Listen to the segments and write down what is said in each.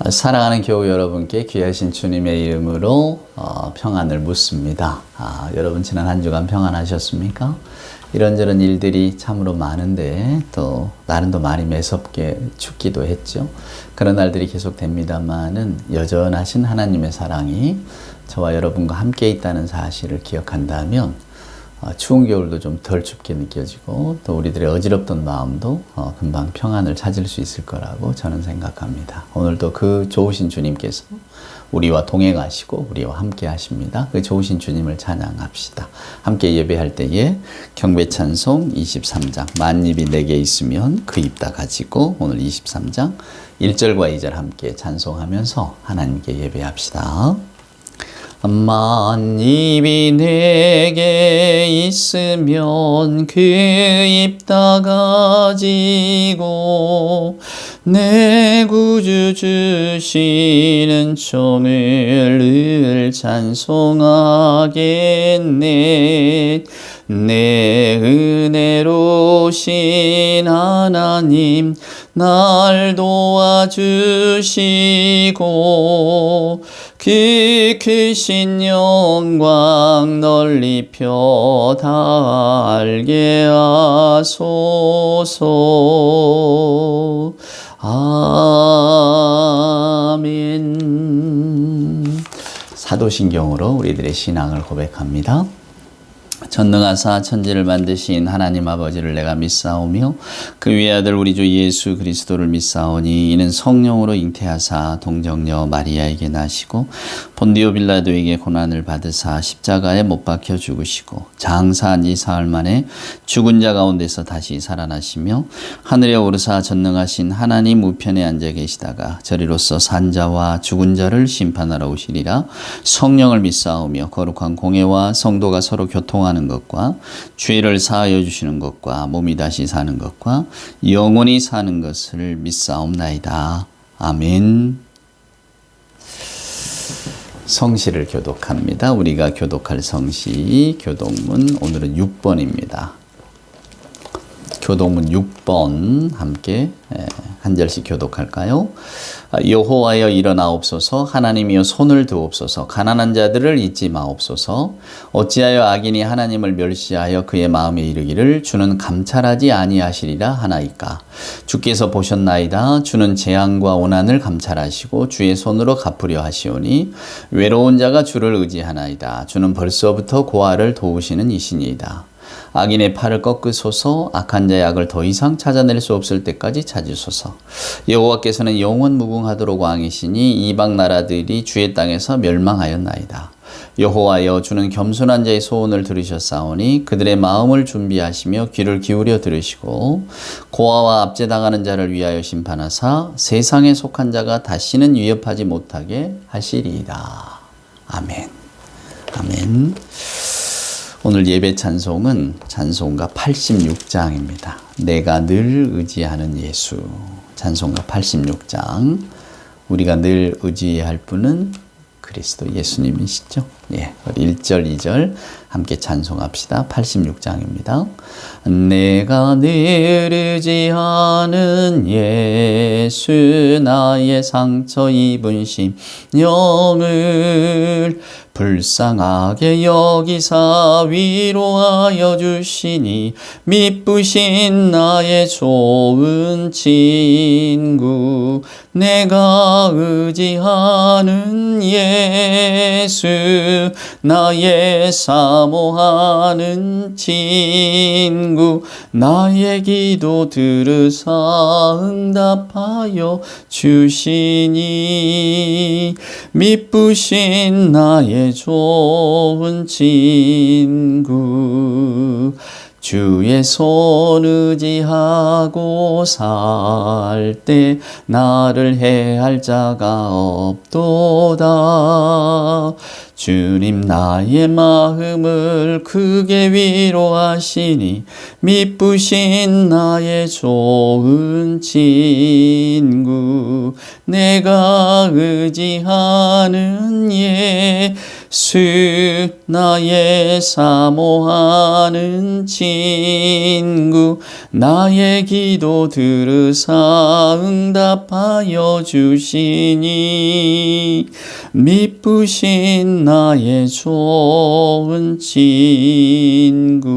사랑하는 교우 여러분께 귀하신 주님의 이름으로 평안을 묻습니다. 여러분 지난 한 주간 평안하셨습니까? 이런저런 일들이 참으로 많은데 또 나름도 많이 매섭게 춥기도 했죠. 그런 날들이 계속 됩니다만은 여전하신 하나님의 사랑이 저와 여러분과 함께 있다는 사실을 기억한다면 추운 겨울도 좀 덜 춥게 느껴지고 또 우리들의 어지럽던 마음도 금방 평안을 찾을 수 있을 거라고 저는 생각합니다. 오늘도 그 좋으신 주님께서 우리와 동행하시고 우리와 함께 하십니다. 그 좋으신 주님을 찬양합시다. 함께 예배할 때에 경배 찬송 23장 만입이 내게 있으면 그 입 다 가지고 오늘 23장 1절과 2절 함께 찬송하면서 하나님께 예배합시다. 만입이 내게 있으면 그 입 다 가지고 내 구주 주시는 총을 늘 찬송하겠네. 내 은혜로우신 하나님 날 도와주시고 그 크신 영광 널리 펴 알게 하소서. 아멘. 사도신경으로 우리들의 신앙을 고백합니다. 전능하사 천지를 만드신 하나님 아버지를 내가 믿사오며 그 외아들 우리 주 예수 그리스도를 믿사오니 이는 성령으로 잉태하사 동정녀 마리아에게 나시고 본디오 빌라도에게 고난을 받으사 십자가에 못 박혀 죽으시고 장사한 지 사흘 만에 죽은 자 가운데서 다시 살아나시며 하늘에 오르사 전능하신 하나님 우편에 앉아 계시다가 저리로서 산 자와 죽은 자를 심판하러 오시리라. 성령을 믿사오며 거룩한 공회와 성도가 서로 교통하는 것과 죄를 사하여 주시는 것과 몸이 다시 사는 것과 영원히 사는 것을 믿사옵나이다. 아멘. 성시를 교독합니다. 우리가 교독할 성시 교독문 오늘은 6번입니다. 교독문 6번 함께 한 절씩 교독할까요? 여호와여 일어나옵소서. 하나님이여 손을 드옵소서. 가난한 자들을 잊지 마옵소서. 어찌하여 악인이 하나님을 멸시하여 그의 마음에 이르기를 주는 감찰하지 아니하시리라 하나이까. 주께서 보셨나이다. 주는 재앙과 고난을 감찰하시고 주의 손으로 갚으려 하시오니 외로운 자가 주를 의지하나이다. 주는 벌써부터 고아를 도우시는 이시니이다. 악인의 팔을 꺾으소서. 악한 자의 악을 더 이상 찾아낼 수 없을 때까지 찾으소서. 여호와께서는 영원 무궁하도록 왕이시니 이방 나라들이 주의 땅에서 멸망하였나이다. 여호와여 주는 겸손한 자의 소원을 들으셨사오니 그들의 마음을 준비하시며 귀를 기울여 들으시고 고아와 압제당하는 자를 위하여 심판하사 세상에 속한 자가 다시는 위협하지 못하게 하시리이다. 아멘. 아멘. 오늘 예배 찬송은 찬송가 86장입니다. 내가 늘 의지하는 예수. 찬송가 86장. 우리가 늘 의지할 분은 그리스도 예수님이시죠. 예, 1절, 2절 함께 찬송합시다. 86장입니다. 내가 늘 의지하는 예수 나의 상처 입은 심령을 불쌍하게 여기사 위로하여 주시니 미쁘신 나의 좋은 친구 내가 의지하는 예수 나의 사모하는 친구 나의 기도 들으사 응답하여 주시니 미쁘신 나의 좋은 친구 주의 손 의지하고 살 때 나를 해할 자가 없도다. 주님 나의 마음을 크게 위로하시니 미쁘신 나의 좋은 친구 내가 의지하는 예수 나의 사모하는 친구 나의 기도 들으사 응답하여 주시니 미쁘신 나의 좋은 친구.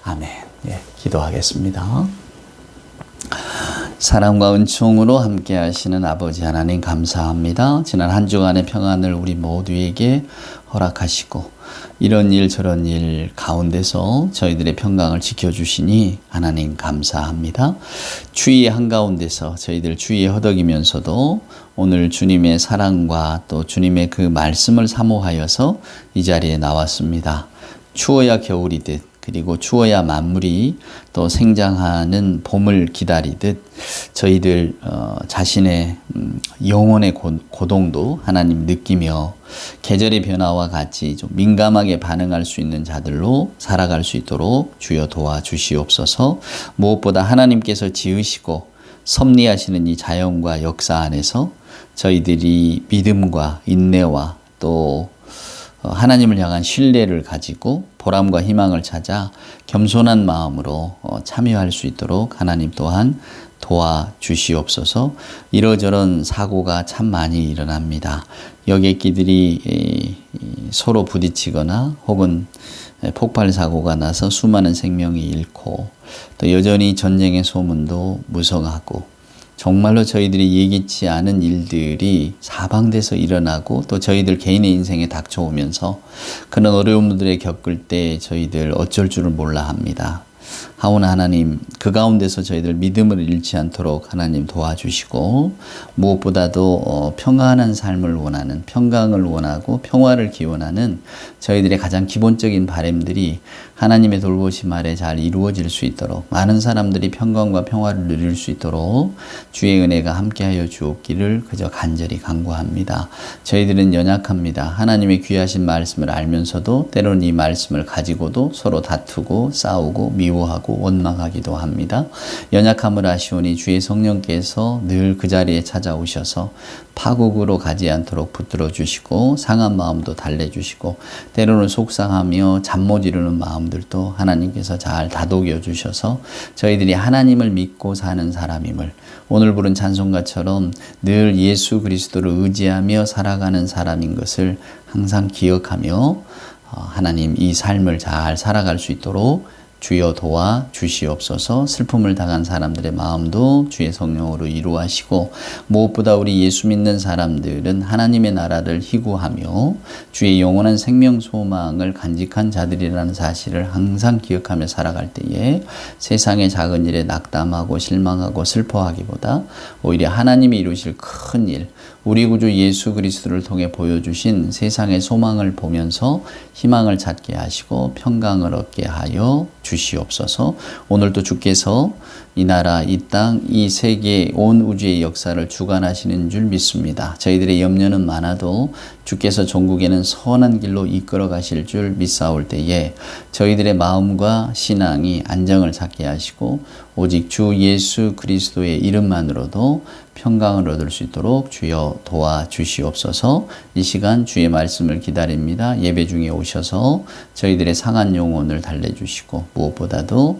아멘. 예, 기도하겠습니다. 사랑과 은총으로 함께 하시는 아버지 하나님 감사합니다. 지난 한 주간의 평안을 우리 모두에게 허락하시고 이런 일 저런 일 가운데서 저희들의 평강을 지켜주시니 하나님 감사합니다. 주의 한가운데서 저희들 주의에 허덕이면서도 오늘 주님의 사랑과 또 주님의 그 말씀을 사모하여서 이 자리에 나왔습니다. 추워야 겨울이듯 그리고 추워야 만물이 또 생장하는 봄을 기다리듯 저희들 자신의 영혼의 고동도 하나님 느끼며 계절의 변화와 같이 좀 민감하게 반응할 수 있는 자들로 살아갈 수 있도록 주여 도와주시옵소서. 무엇보다 하나님께서 지으시고 섭리하시는 이 자연과 역사 안에서 저희들이 믿음과 인내와 또 하나님을 향한 신뢰를 가지고 보람과 희망을 찾아 겸손한 마음으로 참여할 수 있도록 하나님 또한 도와주시옵소서. 이러저런 사고가 참 많이 일어납니다. 여객기들이 서로 부딪히거나 혹은 폭발 사고가 나서 수많은 생명이 잃고 또 여전히 전쟁의 소문도 무성하고 정말로 저희들이 예기치 않은 일들이 사방돼서 일어나고 또 저희들 개인의 인생에 닥쳐오면서 그런 어려움들을 겪을 때 저희들 어쩔 줄을 몰라 합니다. 하오나 하나님 그 가운데서 저희들 믿음을 잃지 않도록 하나님 도와주시고 무엇보다도 평안한 삶을 원하는 평강을 원하고 평화를 기원하는 저희들의 가장 기본적인 바람들이 하나님의 돌보심 아래 잘 이루어질 수 있도록 많은 사람들이 평강과 평화를 누릴 수 있도록 주의 은혜가 함께하여 주옵기를 그저 간절히 간구합니다. 저희들은 연약합니다. 하나님의 귀하신 말씀을 알면서도 때로는 이 말씀을 가지고도 서로 다투고 싸우고 미워하고 원망하기도 합니다. 연약함을 아시오니 주의 성령께서 늘 그 자리에 찾아오셔서 파국으로 가지 않도록 붙들어 주시고 상한 마음도 달래주시고 때로는 속상하며 잠 못 이루는 마음들도 하나님께서 잘 다독여 주셔서 저희들이 하나님을 믿고 사는 사람임을 오늘 부른 찬송가처럼 늘 예수 그리스도를 의지하며 살아가는 사람인 것을 항상 기억하며 하나님 이 삶을 잘 살아갈 수 있도록 주여 도와 주시옵소서. 슬픔을 당한 사람들의 마음도 주의 성령으로 이루하시고 무엇보다 우리 예수 믿는 사람들은 하나님의 나라를 희구하며 주의 영원한 생명 소망을 간직한 자들이라는 사실을 항상 기억하며 살아갈 때에 세상의 작은 일에 낙담하고 실망하고 슬퍼하기보다 오히려 하나님이 이루실 큰 일, 우리 구주 예수 그리스도를 통해 보여주신 세상의 소망을 보면서 희망을 찾게 하시고 평강을 얻게 하여 주시옵소서. 오늘도 주께서 이 나라, 이 땅, 이 세계, 온 우주의 역사를 주관하시는 줄 믿습니다. 저희들의 염려는 많아도 주께서 종국에는 선한 길로 이끌어 가실 줄 믿사올 때에 저희들의 마음과 신앙이 안정을 찾게 하시고 오직 주 예수 그리스도의 이름만으로도 평강을 얻을 수 있도록 주여 도와주시옵소서. 이 시간 주의 말씀을 기다립니다. 예배 중에 오셔서 저희들의 상한 영혼을 달래주시고 무엇보다도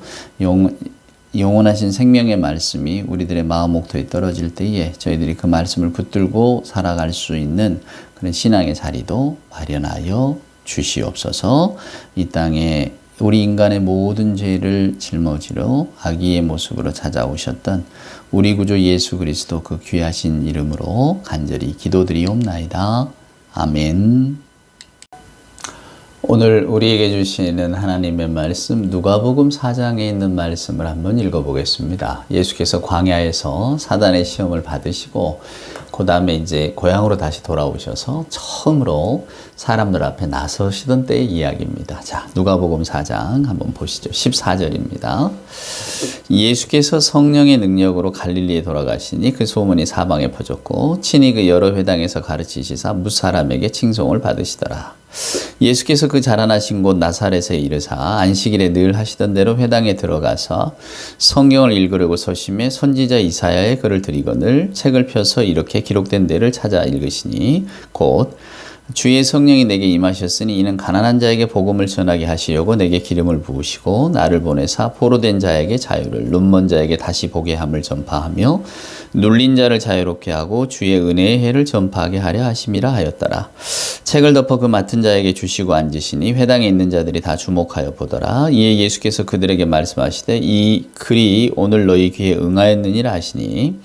영원하신 생명의 말씀이 우리들의 마음 옥토에 떨어질 때에 저희들이 그 말씀을 붙들고 살아갈 수 있는 그런 신앙의 자리도 마련하여 주시옵소서. 이 땅에 우리 인간의 모든 죄를 짊어지러 아기의 모습으로 찾아오셨던 우리 구주 예수 그리스도 그 귀하신 이름으로 간절히 기도드리옵나이다. 아멘. 오늘 우리에게 주시는 하나님의 말씀 누가복음 4장에 있는 말씀을 한번 읽어보겠습니다. 예수께서 광야에서 사단의 시험을 받으시고 그 다음에 이제 고향으로 다시 돌아오셔서 처음으로 사람들 앞에 나서시던 때의 이야기입니다. 자, 누가복음 4장 한번 보시죠. 14절입니다. 예수께서 성령의 능력으로 갈릴리에 돌아가시니 그 소문이 사방에 퍼졌고 친히 그 여러 회당에서 가르치시사 무사람에게 칭송을 받으시더라. 예수께서 그 자라나신 곳 나사렛에 이르사 안식일에 늘 하시던 대로 회당에 들어가서 성경을 읽으려고 서심해 선지자 이사야의 글을 들이거늘 책을 펴서 이렇게 기록된 데를 찾아 읽으시니 곧 주의 성령이 내게 임하셨으니 이는 가난한 자에게 복음을 전하게 하시려고 내게 기름을 부으시고 나를 보내사 포로된 자에게 자유를 눈먼 자에게 다시 보게 함을 전파하며 눌린 자를 자유롭게 하고 주의 은혜의 해를 전파하게 하려 하심이라 하였더라. 책을 덮어 그 맡은 자에게 주시고 앉으시니 회당에 있는 자들이 다 주목하여 보더라. 이에 예수께서 그들에게 말씀하시되 이 글이 오늘 너희 귀에 응하였느니라 하시니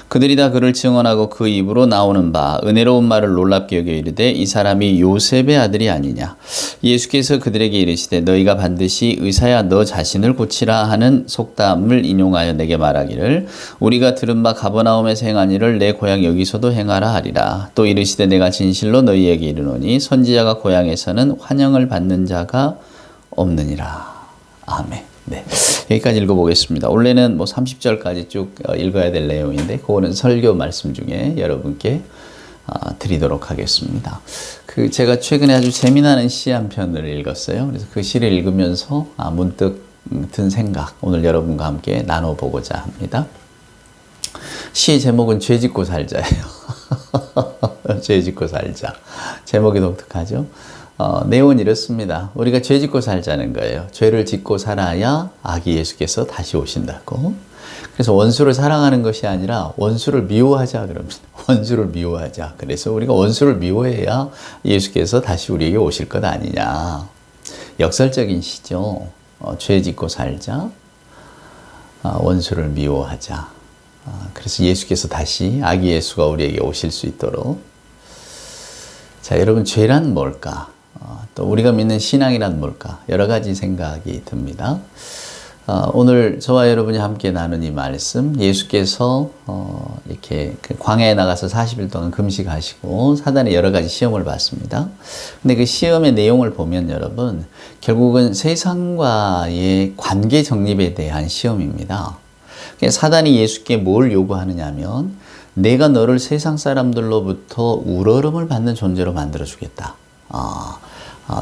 그들이 다 그를 증언하고 그 입으로 나오는 바 은혜로운 말을 놀랍게 여겨 이르되 이 사람이 요셉의 아들이 아니냐. 예수께서 그들에게 이르시되 너희가 반드시 의사야 너 자신을 고치라 하는 속담을 인용하여 내게 말하기를 우리가 들은 바 가버나움에서 행한 일을 내 고향 여기서도 행하라 하리라. 또 이르시되 내가 진실로 너희에게 이르노니 선지자가 고향에서는 환영을 받는 자가 없느니라. 아멘. 네, 여기까지 읽어보겠습니다. 원래는 30절까지 쭉 읽어야 될 내용인데 그거는 설교 말씀 중에 여러분께 드리도록 하겠습니다. 제가 최근에 아주 재미나는 시 한 편을 읽었어요. 그래서 그 시를 읽으면서 문득 든 생각 오늘 여러분과 함께 나눠보고자 합니다. 시의 제목은 죄 짓고 살자예요. 죄 짓고 살자. 제목이 독특하죠? 내용은 이렇습니다. 우리가 죄 짓고 살자는 거예요. 죄를 짓고 살아야 아기 예수께서 다시 오신다고. 그래서 원수를 사랑하는 것이 아니라 원수를 미워하자 그럽니다. 원수를 미워하자. 그래서 우리가 원수를 미워해야 예수께서 다시 우리에게 오실 것 아니냐. 역설적인 시죠. 죄 짓고 살자. 원수를 미워하자. 그래서 예수께서 다시 아기 예수가 우리에게 오실 수 있도록. 자, 여러분 죄란 뭘까? 또 우리가 믿는 신앙이란 뭘까? 여러 가지 생각이 듭니다. 오늘 저와 여러분이 함께 나눈 이 말씀, 예수께서 이렇게 광야에 나가서 40일 동안 금식하시고 사단의 여러 가지 시험을 받습니다. 근데 그 시험의 내용을 보면 여러분, 결국은 세상과의 관계 정립에 대한 시험입니다. 사단이 예수께 뭘 요구하느냐 하면 내가 너를 세상 사람들로부터 우러름을 받는 존재로 만들어주겠다.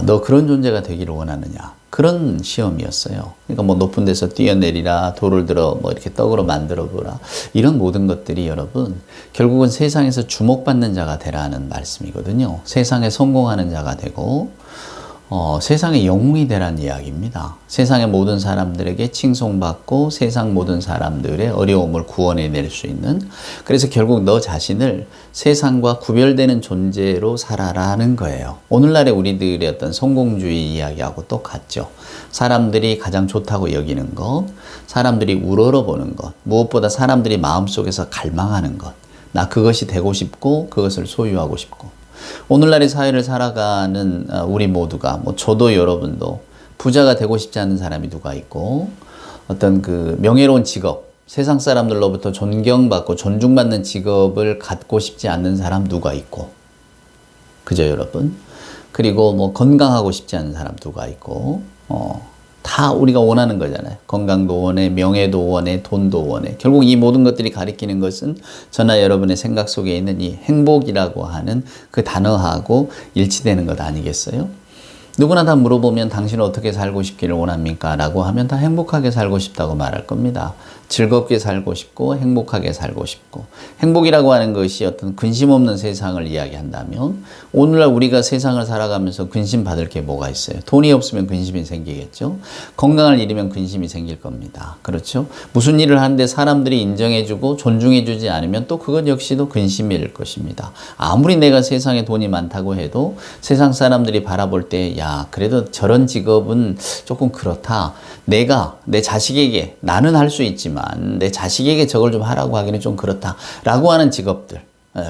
너 그런 존재가 되기를 원하느냐. 그런 시험이었어요. 그러니까 높은 데서 뛰어내리라, 돌을 들어 이렇게 떡으로 만들어 보라. 이런 모든 것들이 여러분, 결국은 세상에서 주목받는 자가 되라는 말씀이거든요. 세상에 성공하는 자가 되고, 세상의 영웅이 되라는 이야기입니다. 세상의 모든 사람들에게 칭송받고 세상 모든 사람들의 어려움을 구원해낼 수 있는, 그래서 결국 너 자신을 세상과 구별되는 존재로 살아라는 거예요. 오늘날의 우리들의 어떤 성공주의 이야기하고 똑같죠. 사람들이 가장 좋다고 여기는 것, 사람들이 우러러보는 것, 무엇보다 사람들이 마음속에서 갈망하는 것, 나 그것이 되고 싶고 그것을 소유하고 싶고. 오늘날의 사회를 살아가는 우리 모두가, 저도 여러분도 부자가 되고 싶지 않은 사람이 누가 있고, 어떤 명예로운 직업, 세상 사람들로부터 존경받고 존중받는 직업을 갖고 싶지 않는 사람 누가 있고, 그죠 여러분? 그리고 건강하고 싶지 않은 사람 누가 있고, 다 우리가 원하는 거잖아요. 건강도 원해, 명예도 원해, 돈도 원해. 결국 이 모든 것들이 가리키는 것은 저나 여러분의 생각 속에 있는 이 행복이라고 하는 그 단어하고 일치되는 것 아니겠어요? 누구나 다 물어보면 당신은 어떻게 살고 싶기를 원합니까? 라고 하면 다 행복하게 살고 싶다고 말할 겁니다. 즐겁게 살고 싶고 행복하게 살고 싶고. 행복이라고 하는 것이 어떤 근심 없는 세상을 이야기한다면 오늘날 우리가 세상을 살아가면서 근심 받을 게 뭐가 있어요? 돈이 없으면 근심이 생기겠죠. 건강을 잃으면 근심이 생길 겁니다. 그렇죠? 무슨 일을 하는데 사람들이 인정해주고 존중해주지 않으면 또 그것 역시도 근심일 것입니다. 아무리 내가 세상에 돈이 많다고 해도 세상 사람들이 바라볼 때 야, 그래도 저런 직업은 조금 그렇다. 내가 내 자식에게, 나는 할 수 있지만 내 자식에게 저걸 좀 하라고 하기는 좀 그렇다 라고 하는 직업들,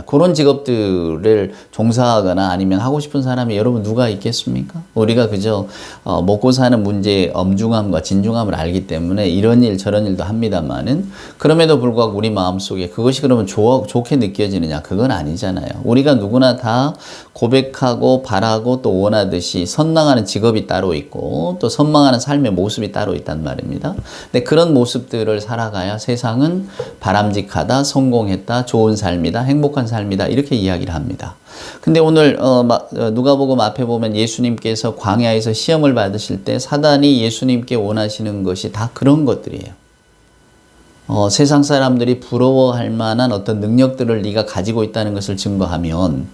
그런 직업들을 종사하거나 아니면 하고 싶은 사람이 여러분 누가 있겠습니까? 우리가 그저 먹고 사는 문제의 엄중함과 진중함을 알기 때문에 이런 일 저런 일도 합니다만은, 그럼에도 불구하고 우리 마음속에 그것이 그러면 좋게 느껴지느냐? 그건 아니잖아요. 우리가 누구나 다 고백하고 바라고 또 원하듯이 선망하는 직업이 따로 있고 또 선망하는 삶의 모습이 따로 있단 말입니다. 근데 그런 모습들을 살아가야 세상은 바람직하다, 성공했다, 좋은 삶이다, 행복하다 행복한 삶이다. 이렇게 이야기를 합니다. 근데 오늘 누가복음 앞에 보면 예수님께서 광야에서 시험을 받으실 때 사단이 예수님께 원하시는 것이 다 그런 것들이에요. 세상 사람들이 부러워할 만한 어떤 능력들을 네가 가지고 있다는 것을 증거하면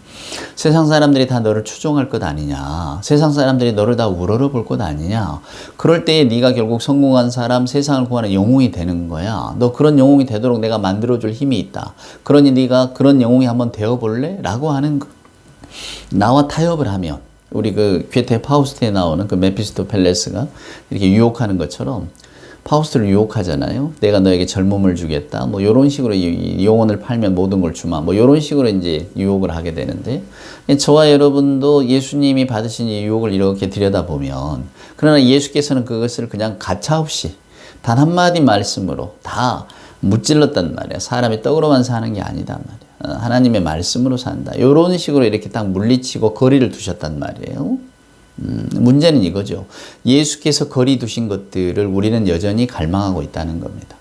세상 사람들이 다 너를 추종할 것 아니냐. 세상 사람들이 너를 다 우러러볼 것 아니냐. 그럴 때에 네가 결국 성공한 사람, 세상을 구하는 영웅이 되는 거야. 너 그런 영웅이 되도록 내가 만들어줄 힘이 있다. 그러니 네가 그런 영웅이 한번 되어볼래? 라고 하는 거. 나와 타협을 하면 우리 그 괴테 파우스트에 나오는 그 메피스토펠레스가 이렇게 유혹하는 것처럼 파우스트를 유혹하잖아요. 내가 너에게 젊음을 주겠다. 뭐 이런 식으로 이 영혼을 팔면 모든 걸 주마. 뭐 이런 식으로 이제 유혹을 하게 되는데 저와 여러분도 예수님이 받으신 이 유혹을 이렇게 들여다보면 그러나 예수께서는 그것을 그냥 가차없이 단 한마디 말씀으로 다 무찔렀단 말이야. 사람이 떡으로만 사는 게 아니다 말이야. 하나님의 말씀으로 산다. 이런 식으로 이렇게 딱 물리치고 거리를 두셨단 말이에요. 문제는 이거죠. 예수께서 거리 두신 것들을 우리는 여전히 갈망하고 있다는 겁니다.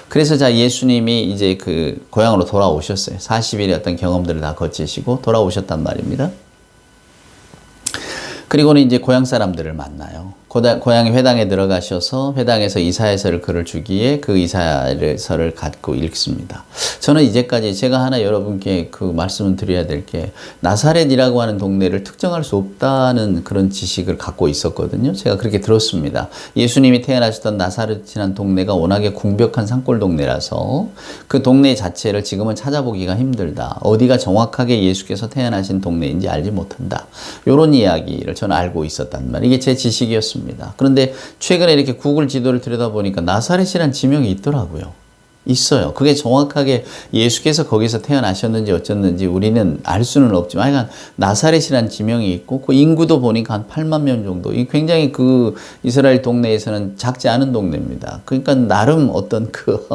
그래서 자 예수님이 이제 그 고향으로 돌아오셨어요. 40일의 어떤 경험들을 다 거치시고 돌아오셨단 말입니다. 그리고는 이제 고향 사람들을 만나요. 고향의 회당에 들어가셔서 회당에서 이사야서를 글을 주기에 그 이사야서를 갖고 읽습니다. 저는 이제까지 제가 하나 여러분께 그 말씀을 드려야 될 게 나사렛이라고 하는 동네를 특정할 수 없다는 그런 지식을 갖고 있었거든요. 제가 그렇게 들었습니다. 예수님이 태어나셨던 나사렛이라는 동네가 워낙에 궁벽한 산골 동네라서 그 동네 자체를 지금은 찾아보기가 힘들다. 어디가 정확하게 예수께서 태어나신 동네인지 알지 못한다. 이런 이야기를 저는 알고 있었단 말이에요. 이게 제 지식이었습니다. 그런데 최근에 이렇게 구글 지도를 들여다보니까 나사렛이라는 지명이 있더라고요. 있어요. 그게 정확하게 예수께서 거기서 태어나셨는지 어쩌는지 우리는 알 수는 없지만 하여간 나사렛이라는 지명이 있고 그 인구도 보니까 한 8만 명 정도. 굉장히 그 이스라엘 동네에서는 작지 않은 동네입니다. 그러니까 나름 어떤 그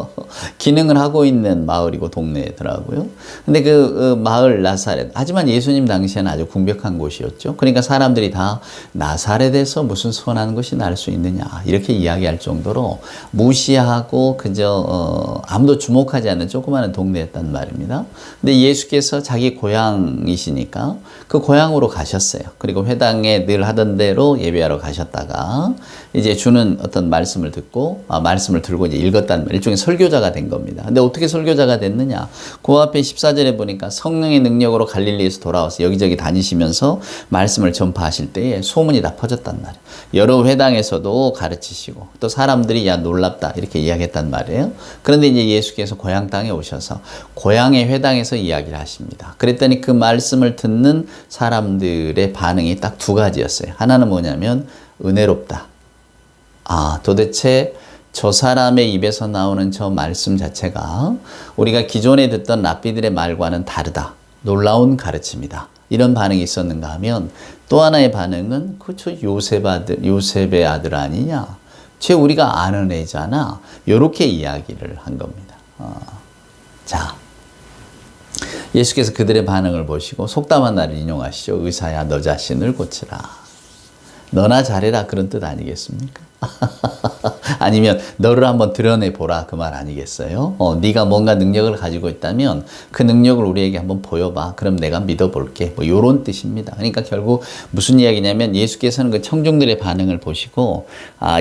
기능을 하고 있는 마을이고 동네더라고요. 근데 그 마을 나사렛. 하지만 예수님 당시에는 아주 궁벽한 곳이었죠. 그러니까 사람들이 다 나사렛에서 무슨 선한 것이 날 수 있느냐 이렇게 이야기할 정도로 무시하고 그저 아무도 주목하지 않는 조그마한 동네였단 말입니다. 근데 예수께서 자기 고향이시니까 그 고향으로 가셨어요. 그리고 회당에 늘 하던 대로 예배하러 가셨다가 이제 주는 어떤 말씀을 듣고 말씀을 들고 이제 읽었단 말이에요. 일종의 설교자가 된 겁니다. 근데 어떻게 설교자가 됐느냐? 그 앞에 14절에 보니까 성령의 능력으로 갈릴리에서 돌아와서 여기저기 다니시면서 말씀을 전파하실 때에 소문이 다 퍼졌단 말이에요. 여러 회당에서도 가르치시고 또 사람들이 야 놀랍다 이렇게 이야기했단 말이에요. 그런데 이제 예수께서 고향 땅에 오셔서 고향의 회당에서 이야기를 하십니다. 그랬더니 그 말씀을 듣는 사람들의 반응이 딱 두 가지였어요. 하나는 뭐냐면 은혜롭다. 도대체 저 사람의 입에서 나오는 저 말씀 자체가 우리가 기존에 듣던 랍비들의 말과는 다르다. 놀라운 가르침이다. 이런 반응이 있었는가 하면 또 하나의 반응은 그저 요셉의 아들 아니냐. 쟤 우리가 아는 애잖아. 이렇게 이야기를 한 겁니다. 자, 예수께서 그들의 반응을 보시고 속담한 말을 인용하시죠. 의사야 너 자신을 고치라. 너나 잘해라 그런 뜻 아니겠습니까? 아니면 너를 한번 드러내보라 그 말 아니겠어요? 네가 뭔가 능력을 가지고 있다면 그 능력을 우리에게 한번 보여봐. 그럼 내가 믿어볼게. 뭐 이런 뜻입니다. 그러니까 결국 무슨 이야기냐면 예수께서는 그 청중들의 반응을 보시고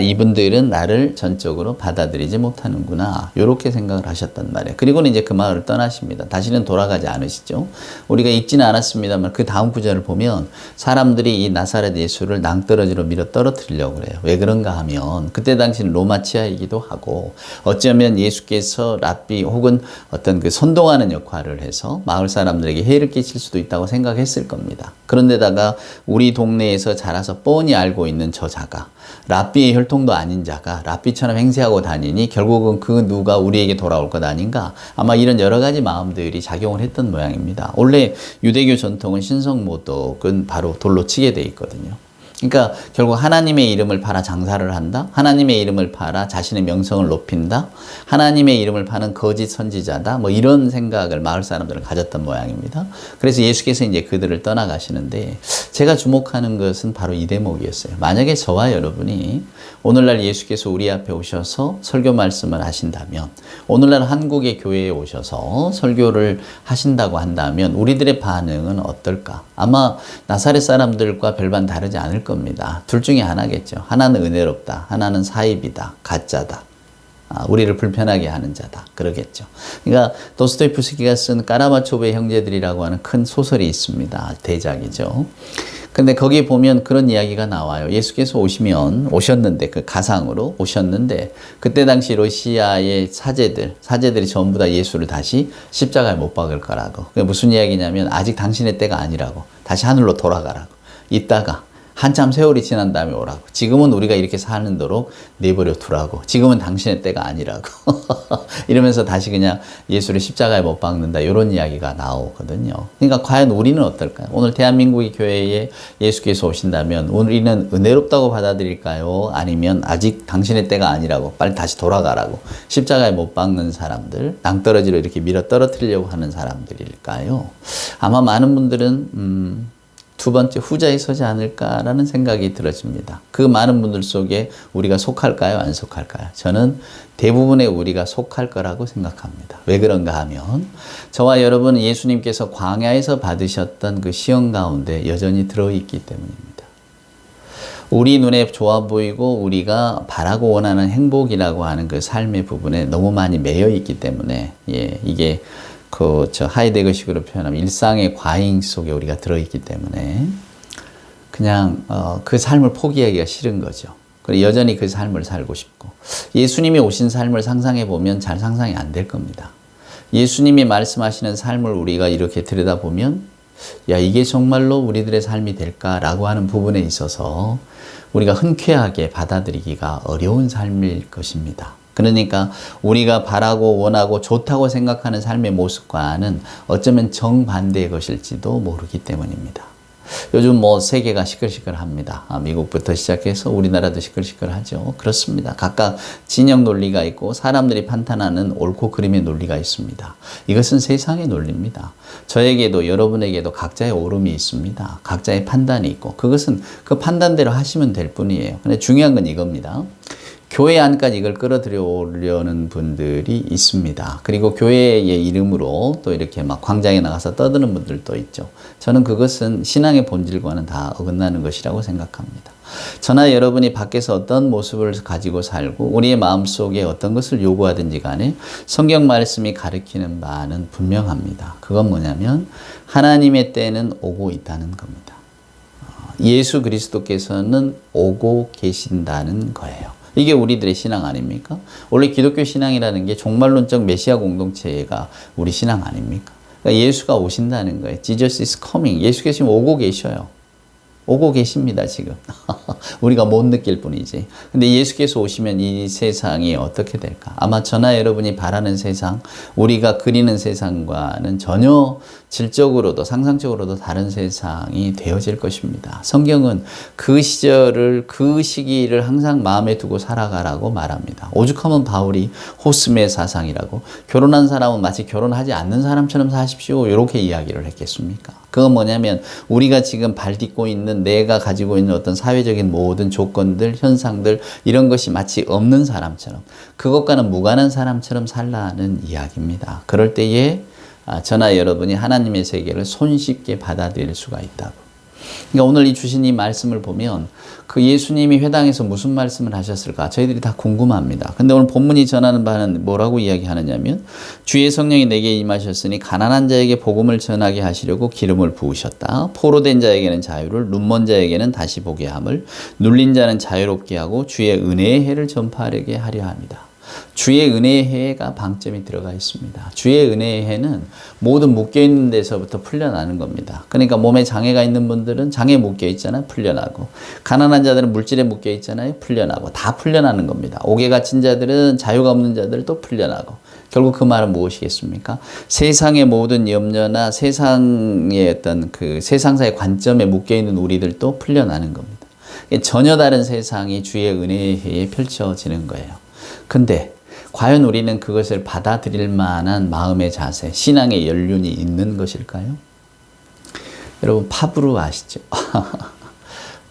이분들은 나를 전적으로 받아들이지 못하는구나. 이렇게 생각을 하셨단 말이에요. 그리고는 이제 그 마을을 떠나십니다. 다시는 돌아가지 않으시죠. 우리가 읽지는 않았습니다만 그 다음 구절을 보면 사람들이 이 나사렛 예수를 낭떠러지로 밀어 떨어뜨리려고 그래요. 왜 그런가 하면 그때 당시는 로마 치하이기도 하고 어쩌면 예수께서 랍비 혹은 어떤 그 선동하는 역할을 해서 마을 사람들에게 해를 끼칠 수도 있다고 생각했을 겁니다. 그런데다가 우리 동네에서 자라서 뻔히 알고 있는 저 자가 랍비의 혈통도 아닌 자가 랍비처럼 행세하고 다니니 결국은 그 누가 우리에게 돌아올 것 아닌가 아마 이런 여러 가지 마음들이 작용을 했던 모양입니다. 원래 유대교 전통은 신성모독은 바로 돌로 치게 돼 있거든요. 그러니까 결국 하나님의 이름을 팔아 장사를 한다. 하나님의 이름을 팔아 자신의 명성을 높인다. 하나님의 이름을 파는 거짓 선지자다. 뭐 이런 생각을 마을 사람들은 가졌던 모양입니다. 그래서 예수께서 이제 그들을 떠나가시는데 제가 주목하는 것은 바로 이 대목이었어요. 만약에 저와 여러분이 오늘날 예수께서 우리 앞에 오셔서 설교 말씀을 하신다면, 오늘날 한국의 교회에 오셔서 설교를 하신다고 한다면 우리들의 반응은 어떨까? 아마 나사렛 사람들과 별반 다르지 않을 겁니다. 둘 중에 하나겠죠. 하나는 은혜롭다. 하나는 사입이다. 가짜다. 우리를 불편하게 하는 자다. 그러겠죠. 그러니까 도스토옙스키가 쓴 까라마초브의 형제들이라고 하는 큰 소설이 있습니다. 대작이죠. 근데 거기에 보면 그런 이야기가 나와요. 예수께서 오셨는데, 그 가상으로 오셨는데, 그때 당시 러시아의 사제들이 전부 다 예수를 다시 십자가에 못 박을 거라고. 그게 무슨 이야기냐면, 아직 당신의 때가 아니라고. 다시 하늘로 돌아가라고. 이따가 한참 세월이 지난 다음에 오라고. 지금은 우리가 이렇게 사는 도록 내버려 두라고. 지금은 당신의 때가 아니라고. 이러면서 다시 그냥 예수를 십자가에 못 박는다. 이런 이야기가 나오거든요. 그러니까 과연 우리는 어떨까요? 오늘 대한민국의 교회에 예수께서 오신다면 우리는 은혜롭다고 받아들일까요? 아니면 아직 당신의 때가 아니라고, 빨리 다시 돌아가라고, 십자가에 못 박는 사람들, 낭떠러지로 이렇게 밀어 떨어뜨리려고 하는 사람들일까요? 아마 많은 분들은 두 번째 후자에 서지 않을까라는 생각이 들어집니다. 그 많은 분들 속에 우리가 속할까요? 안 속할까요? 저는 대부분의 우리가 속할 거라고 생각합니다. 왜 그런가 하면 저와 여러분은 예수님께서 광야에서 받으셨던 그 시험 가운데 여전히 들어있기 때문입니다. 우리 눈에 좋아 보이고 우리가 바라고 원하는 행복이라고 하는 그 삶의 부분에 너무 많이 매여 있기 때문에, 이게 하이데거식으로 표현하면 일상의 과잉 속에 우리가 들어있기 때문에 그냥 그 삶을 포기하기가 싫은 거죠. 그리고 여전히 그 삶을 살고 싶고, 예수님이 오신 삶을 상상해 보면 잘 상상이 안 될 겁니다. 예수님이 말씀하시는 삶을 우리가 이렇게 들여다보면 이게 정말로 우리들의 삶이 될까라고 하는 부분에 있어서 우리가 흔쾌하게 받아들이기가 어려운 삶일 것입니다. 그러니까 우리가 바라고 원하고 좋다고 생각하는 삶의 모습과는 어쩌면 정반대의 것일지도 모르기 때문입니다. 요즘 세계가 시끌시끌합니다. 미국부터 시작해서 우리나라도 시끌시끌하죠. 그렇습니다. 각각 진영 논리가 있고 사람들이 판단하는 옳고 그름의 논리가 있습니다. 이것은 세상의 논리입니다. 저에게도 여러분에게도 각자의 옳음이 있습니다. 각자의 판단이 있고 그것은 그 판단대로 하시면 될 뿐이에요. 근데 중요한 건 이겁니다. 교회 안까지 이걸 끌어들여 오려는 분들이 있습니다. 그리고 교회의 이름으로 또 이렇게 막 광장에 나가서 떠드는 분들도 있죠. 저는 그것은 신앙의 본질과는 다 어긋나는 것이라고 생각합니다. 저나 여러분이 밖에서 어떤 모습을 가지고 살고 우리의 마음속에 어떤 것을 요구하든지 간에 성경 말씀이 가르치는 바는 분명합니다. 그건 뭐냐면 하나님의 때는 오고 있다는 겁니다. 예수 그리스도께서는 오고 계신다는 거예요. 이게 우리들의 신앙 아닙니까? 원래 기독교 신앙이라는 게 종말론적 메시아 공동체가 우리 신앙 아닙니까? 그러니까 예수가 오신다는 거예요. Jesus is coming. 예수께서 지금 오고 계셔요. 오고 계십니다, 지금. 우리가 못 느낄 뿐이지. 근데 예수께서 오시면 이 세상이 어떻게 될까? 아마 저나 여러분이 바라는 세상, 우리가 그리는 세상과는 전혀 질적으로도 상상적으로도 다른 세상이 되어질 것입니다. 성경은 그 시절을, 그 시기를 항상 마음에 두고 살아가라고 말합니다. 오죽하면 바울이 호스메 사상이라고, 결혼한 사람은 마치 결혼하지 않는 사람처럼 사십시오, 이렇게 이야기를 했겠습니까? 그건 뭐냐면 우리가 지금 발딛고 있는, 내가 가지고 있는 어떤 사회적인 모든 조건들, 현상들, 이런 것이 마치 없는 사람처럼, 그것과는 무관한 사람처럼 살라는 이야기입니다. 그럴 때에 저나 여러분이 하나님의 세계를 손쉽게 받아들일 수가 있다고. 그러니까 오늘 이 주신 이 말씀을 보면 그 예수님이 회당에서 무슨 말씀을 하셨을까 저희들이 다 궁금합니다. 근데 오늘 본문이 전하는 바는 뭐라고 이야기하느냐면, 주의 성령이 내게 임하셨으니 가난한 자에게 복음을 전하게 하시려고 기름을 부으셨다. 포로된 자에게는 자유를, 눈먼 자에게는 다시 보게 함을, 눌린 자는 자유롭게 하고 주의 은혜의 해를 전파하게 하려 합니다. 주의 은혜의 해가 방점이 들어가 있습니다. 주의 은혜의 해는 모든 묶여있는 데서부터 풀려나는 겁니다. 그러니까 몸에 장애가 있는 분들은 장애에 묶여있잖아요. 풀려나고, 가난한 자들은 물질에 묶여있잖아요. 풀려나고, 다 풀려나는 겁니다. 옥에 갇힌 자들은, 자유가 없는 자들도 풀려나고. 결국 그 말은 무엇이겠습니까? 세상의 모든 염려나 세상의 어떤 그 세상사의 관점에 묶여있는 우리들도 풀려나는 겁니다. 전혀 다른 세상이 주의 은혜에 펼쳐지는 거예요. 근데 과연 우리는 그것을 받아들일 만한 마음의 자세, 신앙의 연륜이 있는 것일까요? 여러분 파브르 아시죠?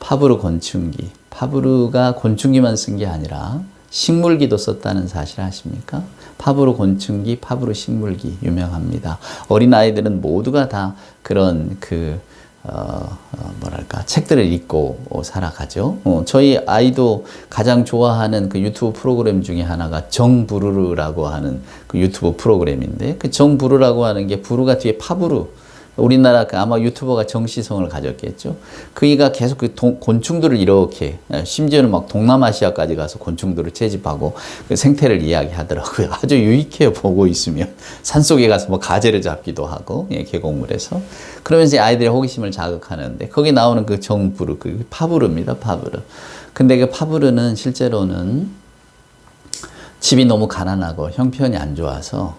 파브르 곤충기. 파브르가 곤충기만 쓴 게 아니라 식물기도 썼다는 사실 아십니까? 파브르 곤충기, 파브르 식물기 유명합니다. 어린아이들은 모두가 다 그런 책들을 읽고 살아가죠. 저희 아이도 가장 좋아하는 그 유튜브 프로그램 중에 하나가 정부르르라고 하는 그 유튜브 프로그램인데, 그 정부르라고 하는 게 부르가 뒤에 파브르, 우리나라 아마 유튜버가 정시성을 가졌겠죠. 그이가 계속 그 곤충들을 이렇게, 심지어는 막 동남아시아까지 가서 곤충들을 채집하고 그 생태를 이야기하더라고요. 아주 유익해요. 보고 있으면. 산속에 가서 뭐 가재를 잡기도 하고, 계곡물에서. 그러면서 아이들의 호기심을 자극하는데, 거기 나오는 그 정부르, 그 파브르입니다. 파브르. 근데 그 파브르는 실제로는 집이 너무 가난하고 형편이 안 좋아서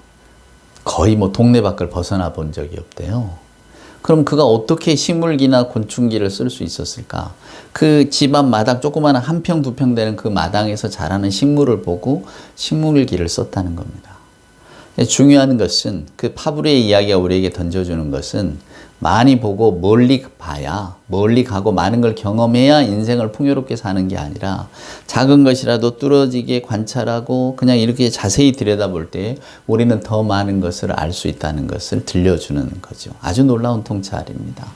거의 뭐 동네 밖을 벗어나 본 적이 없대요. 그럼 그가 어떻게 식물기나 곤충기를 쓸 수 있었을까? 그 집안 마당, 조그마한 한 평, 두 평 되는 그 마당에서 자라는 식물을 보고 식물기를 썼다는 겁니다. 중요한 것은 그 파브르의 이야기가 우리에게 던져주는 것은 많이 보고 멀리 봐야, 멀리 가고 많은 걸 경험해야 인생을 풍요롭게 사는 게 아니라 작은 것이라도 뚫어지게 관찰하고 그냥 이렇게 자세히 들여다볼 때 우리는 더 많은 것을 알 수 있다는 것을 들려주는 거죠. 아주 놀라운 통찰입니다.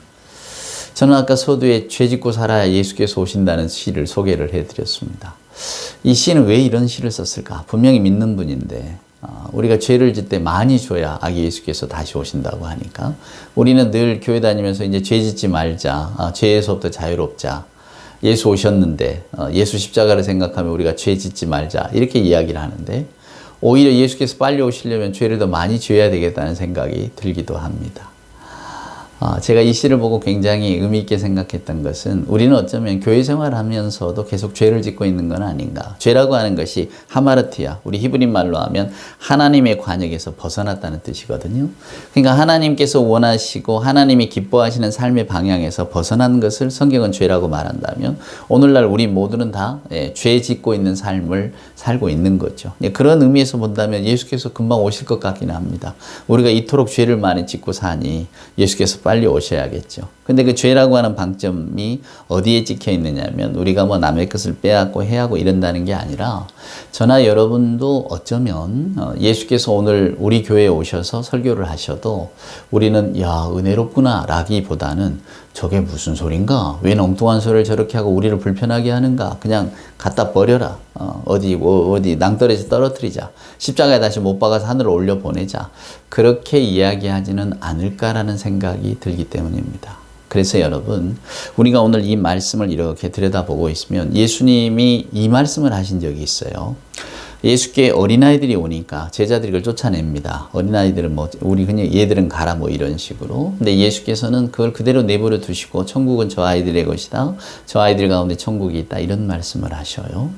저는 아까 서두에 죄 짓고 살아야 예수께서 오신다는 시를 소개를 해드렸습니다. 이 시는 왜 이런 시를 썼을까? 분명히 믿는 분인데 우리가 죄를 짓때 많이 줘야 아기 예수께서 다시 오신다고 하니까 우리는 늘 교회 다니면서 이제 죄 짓지 말자, 죄에서부터 자유롭자, 예수 오셨는데 예수 십자가를 생각하면 우리가 죄 짓지 말자 이렇게 이야기를 하는데, 오히려 예수께서 빨리 오시려면 죄를 더 많이 지어야 되겠다는 생각이 들기도 합니다. 제가 이 시를 보고 굉장히 의미 있게 생각했던 것은 우리는 어쩌면 교회 생활하면서도 계속 죄를 짓고 있는 건 아닌가. 죄라고 하는 것이 하마르티아, 우리 히브리 말로 하면 하나님의 관역에서 벗어났다는 뜻이거든요. 그러니까 하나님께서 원하시고 하나님이 기뻐하시는 삶의 방향에서 벗어난 것을 성경은 죄라고 말한다면 오늘날 우리 모두는 다 죄 짓고 있는 삶을 살고 있는 거죠. 그런 의미에서 본다면 예수께서 금방 오실 것 같긴 합니다. 우리가 이토록 죄를 많이 짓고 사니 예수께서 빨리 오셔야겠죠. 근데 그 죄라고 하는 방점이 어디에 찍혀 있느냐면 우리가 뭐 남의 것을 빼앗고 해하고 이런다는 게 아니라 저나 여러분도 어쩌면 예수께서 오늘 우리 교회에 오셔서 설교를 하셔도 우리는 야 은혜롭구나 라기보다는 저게 무슨 소린가? 왜 엉뚱한 소리를 저렇게 하고 우리를 불편하게 하는가? 그냥 갖다 버려라. 어디 낭떠러지 떨어뜨리자. 십자가에 다시 못 박아서 하늘로 올려보내자. 그렇게 이야기하지는 않을까라는 생각이 들기 때문입니다. 그래서 여러분, 우리가 오늘 이 말씀을 이렇게 들여다보고 있으면 예수님이 이 말씀을 하신 적이 있어요. 예수께 어린아이들이 오니까 제자들이 그걸 쫓아냅니다. 어린아이들은 우리 그냥 얘들은 가라 이런 식으로. 근데 예수께서는 그걸 그대로 내버려 두시고 천국은 저 아이들의 것이다. 저 아이들 가운데 천국이 있다. 이런 말씀을 하셔요.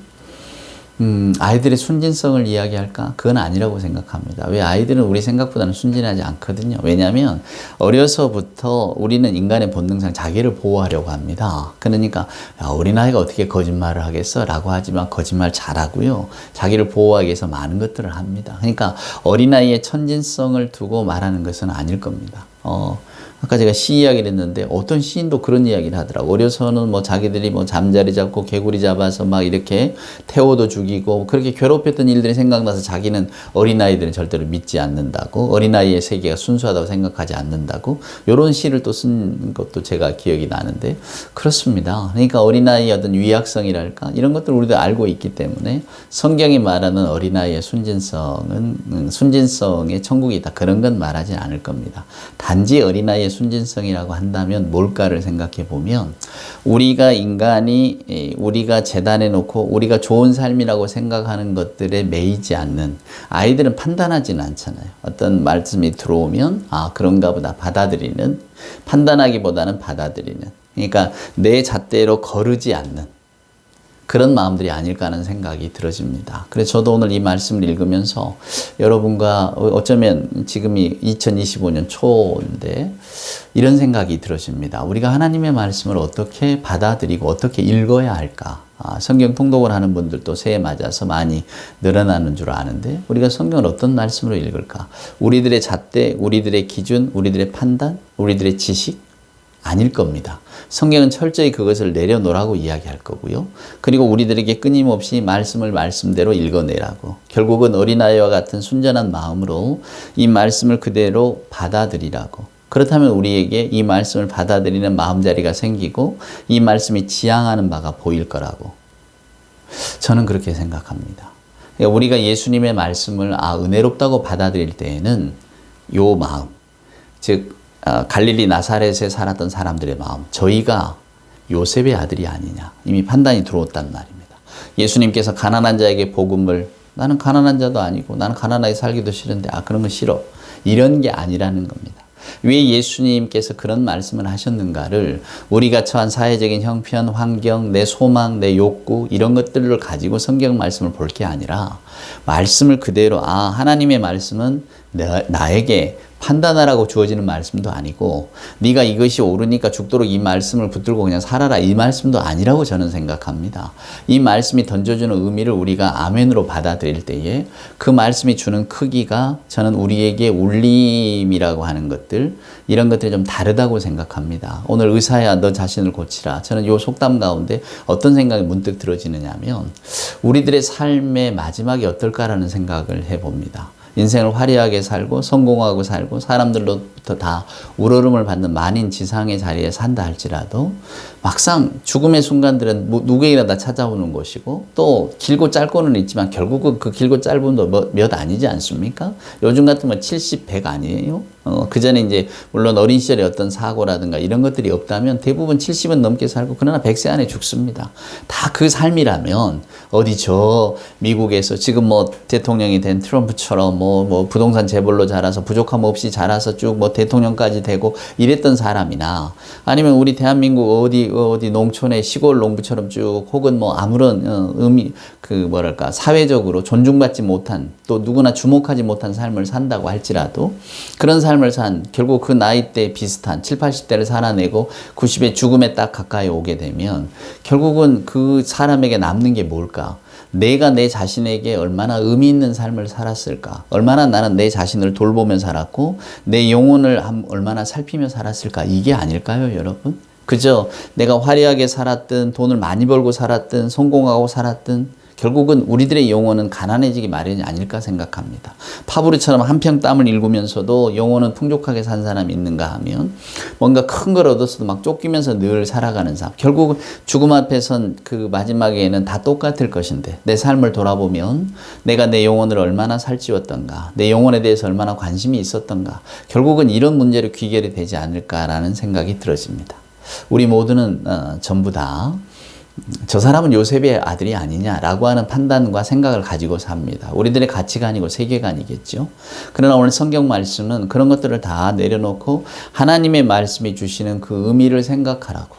아이들의 순진성을 이야기할까? 그건 아니라고 생각합니다. 왜? 아이들은 우리 생각보다는 순진하지 않거든요. 왜냐하면 어려서부터 우리는 인간의 본능상 자기를 보호하려고 합니다. 그러니까 야, 어린아이가 어떻게 거짓말을 하겠어? 라고 하지만 거짓말 잘하고요. 자기를 보호하기 위해서 많은 것들을 합니다. 그러니까 어린아이의 천진성을 두고 말하는 것은 아닐 겁니다. 아까 제가 시 이야기를 했는데 어떤 시인도 그런 이야기를 하더라고요. 어려서는 자기들이 잠자리 잡고 개구리 잡아서 막 이렇게 태워도 죽이고 그렇게 괴롭혔던 일들이 생각나서 자기는 어린아이들은 절대로 믿지 않는다고, 어린아이의 세계가 순수하다고 생각하지 않는다고, 이런 시를 또 쓴 것도 제가 기억이 나는데 그렇습니다. 그러니까 어린아이의 어떤 위약성이랄까 이런 것들을 우리도 알고 있기 때문에 성경이 말하는 어린아이의 순진성은 순진성의 천국이다. 그런 건 말하지 않을 겁니다. 단지 어린아이의 순진성이라고 한다면 뭘까를 생각해 보면 우리가 인간이 우리가 재단해 놓고 우리가 좋은 삶이라고 생각하는 것들에 매이지 않는, 아이들은 판단하지는 않잖아요. 어떤 말씀이 들어오면 그런가 보다 받아들이는, 판단하기보다는 받아들이는, 그러니까 내 잣대로 거르지 않는 그런 마음들이 아닐까 하는 생각이 들어집니다. 그래서 저도 오늘 이 말씀을 읽으면서 여러분과 어쩌면 지금이 2025년 초인데 이런 생각이 들어집니다. 우리가 하나님의 말씀을 어떻게 받아들이고 어떻게 읽어야 할까? 성경 통독을 하는 분들도 새해 맞아서 많이 늘어나는 줄 아는데 우리가 성경을 어떤 말씀으로 읽을까? 우리들의 잣대, 우리들의 기준, 우리들의 판단, 우리들의 지식? 아닐 겁니다. 성경은 철저히 그것을 내려놓으라고 이야기할 거고요. 그리고 우리들에게 끊임없이 말씀을 말씀대로 읽어내라고. 결국은 어린아이와 같은 순전한 마음으로 이 말씀을 그대로 받아들이라고. 그렇다면 우리에게 이 말씀을 받아들이는 마음자리가 생기고 이 말씀이 지향하는 바가 보일 거라고. 저는 그렇게 생각합니다. 그러니까 우리가 예수님의 말씀을 은혜롭다고 받아들일 때에는 요 마음, 즉 갈릴리 나사렛에 살았던 사람들의 마음, 저희가 요셉의 아들이 아니냐 이미 판단이 들어왔단 말입니다. 예수님께서 가난한 자에게 복음을 나는 가난한 자도 아니고 나는 가난하게 살기도 싫은데 그런 거 싫어 이런 게 아니라는 겁니다. 왜 예수님께서 그런 말씀을 하셨는가를 우리가 처한 사회적인 형편, 환경, 내 소망, 내 욕구 이런 것들을 가지고 성경 말씀을 볼 게 아니라 말씀을 그대로 하나님의 말씀은 나에게 판단하라고 주어지는 말씀도 아니고 네가 이것이 옳으니까 죽도록 이 말씀을 붙들고 그냥 살아라 이 말씀도 아니라고 저는 생각합니다. 이 말씀이 던져주는 의미를 우리가 아멘으로 받아들일 때에 그 말씀이 주는 크기가 저는 우리에게 울림이라고 하는 것들 이런 것들이 좀 다르다고 생각합니다. 오늘 의사야 너 자신을 고치라. 저는 이 속담 가운데 어떤 생각이 문득 들어지느냐 하면 우리들의 삶의 마지막이 어떨까라는 생각을 해봅니다. 인생을 화려하게 살고 성공하고 살고 사람들로부터 다 우러름을 받는 만인 지상의 자리에 산다 할지라도 막상 죽음의 순간들은 누구에게나 다 찾아오는 것이고 또 길고 짧고는 있지만 결국은 그 길고 짧은도 몇 아니지 않습니까? 요즘 같으면 70, 100 아니에요? 그 전에 이제 물론 어린 시절에 어떤 사고라든가 이런 것들이 없다면 대부분 70은 넘게 살고 그러나 100세 안에 죽습니다. 다 그 삶이라면 어디 저 미국에서 지금 뭐 대통령이 된 트럼프처럼 뭐 부동산 재벌로 자라서 부족함 없이 자라서 쭉 뭐 대통령까지 되고 이랬던 사람이나 아니면 우리 대한민국 어디 농촌의 시골 농부처럼 쭉 혹은 뭐 아무런 사회적으로 존중받지 못한 또 누구나 주목하지 못한 삶을 산다고 할지라도 그런 삶을 산 결국 그 나이대 비슷한 7, 80대를 살아내고 90의 죽음에 딱 가까이 오게 되면 결국은 그 사람에게 남는 게 뭘까? 내가 내 자신에게 얼마나 의미 있는 삶을 살았을까? 얼마나 나는 내 자신을 돌보며 살았고 내 영혼을 얼마나 살피며 살았을까? 이게 아닐까요, 여러분? 그저 내가 화려하게 살았든 돈을 많이 벌고 살았든 성공하고 살았든 결국은 우리들의 영혼은 가난해지기 마련이 아닐까 생각합니다. 파브르처럼 한평 땀을 일구면서도 영혼은 풍족하게 산 사람이 있는가 하면 뭔가 큰 걸 얻었어도 막 쫓기면서 늘 살아가는 사람. 결국 죽음 앞에선 그 마지막에는 다 똑같을 것인데 내 삶을 돌아보면 내가 내 영혼을 얼마나 살찌웠던가 내 영혼에 대해서 얼마나 관심이 있었던가 결국은 이런 문제로 귀결이 되지 않을까라는 생각이 들어집니다. 우리 모두는 전부 다 저 사람은 요셉의 아들이 아니냐라고 하는 판단과 생각을 가지고 삽니다. 우리들의 가치관이고 세계관이겠죠. 그러나 오늘 성경 말씀은 그런 것들을 다 내려놓고 하나님의 말씀이 주시는 그 의미를 생각하라고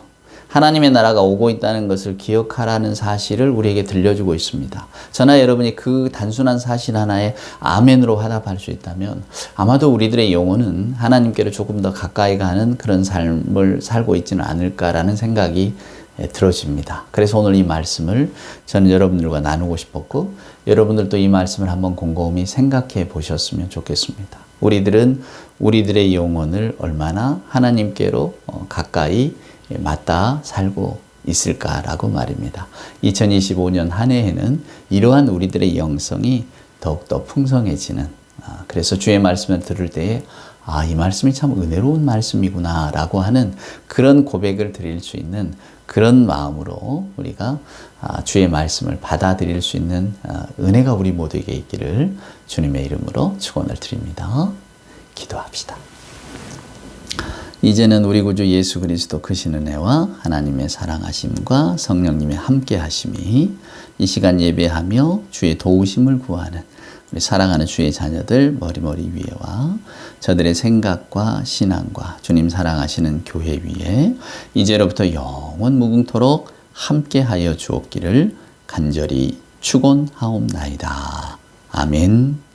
하나님의 나라가 오고 있다는 것을 기억하라는 사실을 우리에게 들려주고 있습니다. 저나 여러분이 그 단순한 사실 하나에 아멘으로 화답할 수 있다면 아마도 우리들의 영혼은 하나님께로 조금 더 가까이 가는 그런 삶을 살고 있지는 않을까라는 생각이 들어집니다. 그래서 오늘 이 말씀을 저는 여러분들과 나누고 싶었고 여러분들도 이 말씀을 한번 곰곰이 생각해 보셨으면 좋겠습니다. 우리들은 우리들의 영혼을 얼마나 하나님께로 가까이 맞닿아 살고 있을까라고 말입니다. 2025년 한 해에는 이러한 우리들의 영성이 더욱더 풍성해지는 그래서 주의 말씀을 들을 때에 이 말씀이 참 은혜로운 말씀이구나 라고 하는 그런 고백을 드릴 수 있는 그런 마음으로 우리가 주의 말씀을 받아들일 수 있는 은혜가 우리 모두에게 있기를 주님의 이름으로 축원을 드립니다. 기도합시다. 이제는 우리 구주 예수 그리스도 크신 은혜와 하나님의 사랑하심과 성령님의 함께하심이 이 시간 예배하며 주의 도우심을 구하는 우리 사랑하는 주의 자녀들 머리머리 위에와 저들의 생각과 신앙과 주님 사랑하시는 교회 위에 이제로부터 영원 무궁토록 함께하여 주옵기를 간절히 축원하옵나이다. 아멘.